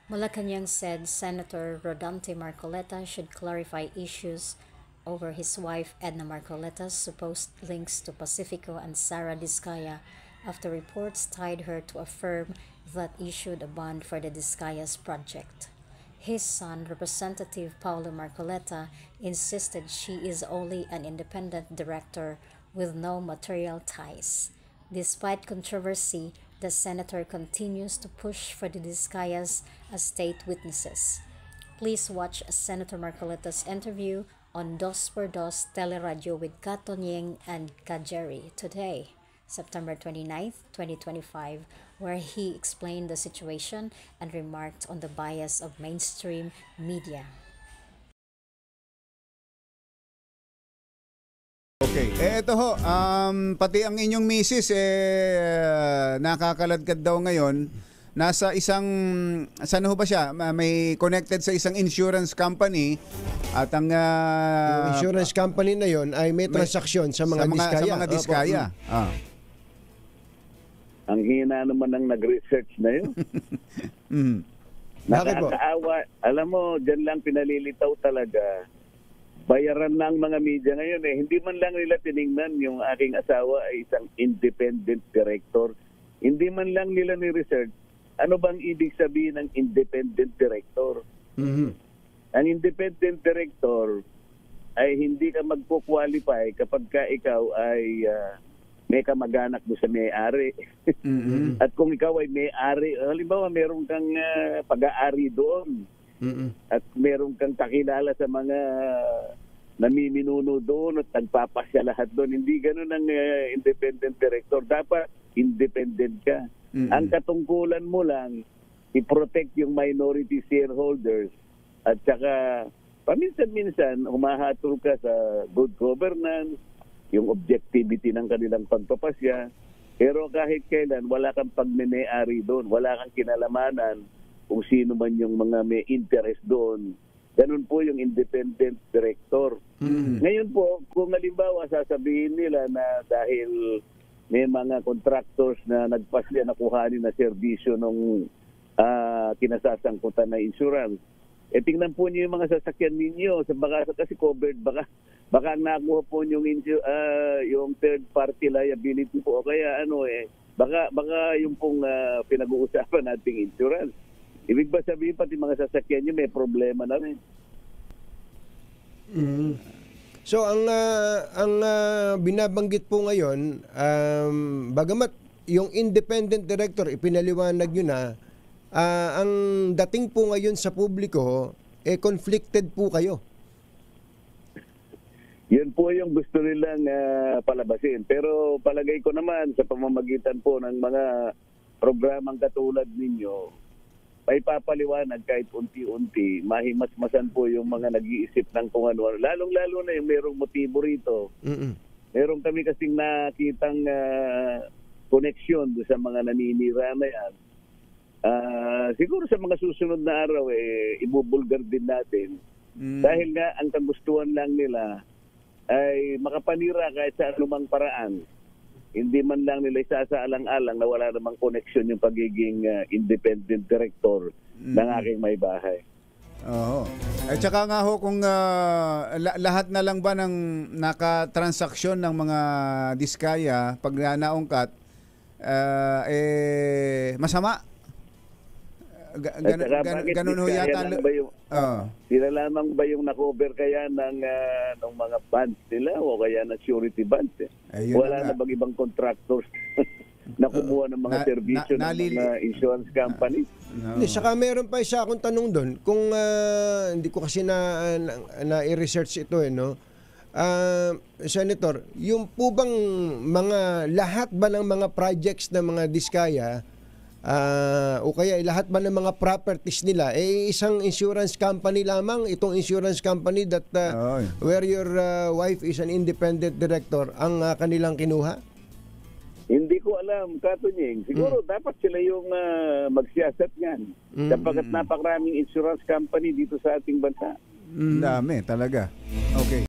Malacanang said Senator Rodante Marcoleta should clarify issues over his wife Edna Marcoleta's supposed links to Pacifico and Sara Discaya after reports tied her to a firm that issued a bond for the Discaya's project. His son, Representative Paulo Marcoleta, insisted she is only an independent director with no material ties. Despite controversy, the senator continues to push for the Discayas as state witnesses. Please watch Senator Marcoleta's interview on Dos por Dos Teleradio with Katonyeng and Kajeri today, September 29th, 2025, where he explained the situation and remarked on the bias of mainstream media. Okay, ito ho, pati ang inyong misis nakakaladkad daw ngayon. Nasa isang, saan ho ba siya? May connected sa isang insurance company at ang yung insurance company na yon ay may transaksyon sa mga Discaya. Sa mga Discaya. Ang hina naman ng nag-research na yun. Nakakaawa. Alam mo, dyan lang pinalilitaw talaga. Bayaran na ang mga media ngayon eh. Hindi man lang nila tiningnan yung aking asawa ay isang independent director. Hindi man lang nila ni-research ano bang ibig sabihin ng independent director. Ang independent director ay hindi ka magpo-qualify kapag ka ikaw ay may kamag-anak doon sa may-ari. At kung ikaw ay may-ari, halimbawa meron kang pag-aari doon. At meron kang kakilala sa mga namiminuno doon at nagpapasya lahat doon. Hindi ganun ang independent director. Dapat independent ka. Ang katungkulan mo lang, i-protect yung minority shareholders at saka paminsan-minsan humahatol ka sa good governance, yung objectivity ng kanilang pagpapasya. Pero kahit kailan, wala kang pagmeme-ari doon, wala kang kinalamanan kung sino man yung mga may interest doon. Ganun po yung independent director. Ngayon po, kung halimbawa sasabihin nila na dahil may mga contractors na nagpasya na kuhanin na serbisyo ng kinasasangkutan na insurance, tingnan po niyo yung mga sasakyan ninyo. Kasi covered, baka nakuha po yung third party liability po. O kaya baka yung pong pinag-uusapan nating insurance. Ibig ba sabihin pati mga sasakyan nyo may problema na rin? So ang binabanggit po ngayon, bagamat yung independent director ipinaliwanag nyo na, ang dating po ngayon sa publiko conflicted po kayo. Yun po yung gusto nilang palabasin. Pero palagay ko naman sa pamamagitan po ng mga programang katulad ninyo, may papaliwanag kahit unti-unti, mahimasmasan po yung mga nag-iisip ng kung ano. Lalong-lalo na yung merong motibo rito. Meron kami kasing nakitang koneksyon sa mga naninira na yan. Siguro sa mga susunod na araw, ibubulgar din natin. Dahil nga, ang kagustuhan lang nila ay makapanira kahit sa anumang paraan. Hindi man lang nila isasaalang-alang na wala namang koneksyon yung pagiging independent director ng aking may bahay. Oo. At saka nga ho, kung lahat na lang ba ng nakatransaksyon ng mga Discaya pag naungkat, masama? Ganun ho yata. Sila lamang ba yung na-cover kaya ng mga bonds nila o kaya ng surety bonds? Wala na bang ibang contractors na kumuha ng mga serbisyo ng mga insurance companies? Saka meron pa isa akong tanong doon. Kung hindi ko kasi na-research ito Senator, yung po bang lahat ba ng mga projects ng mga Discaya o kaya lahat ba ng mga properties nila isang insurance company lamang, itong insurance company that where your wife is an independent director ang kanilang kinuha? Hindi ko alam, Katonyeng. Siguro dapat sila yung magsiyasat niyan. Sapagkat napakaraming insurance company dito sa ating bansa. Dami talaga. Okay.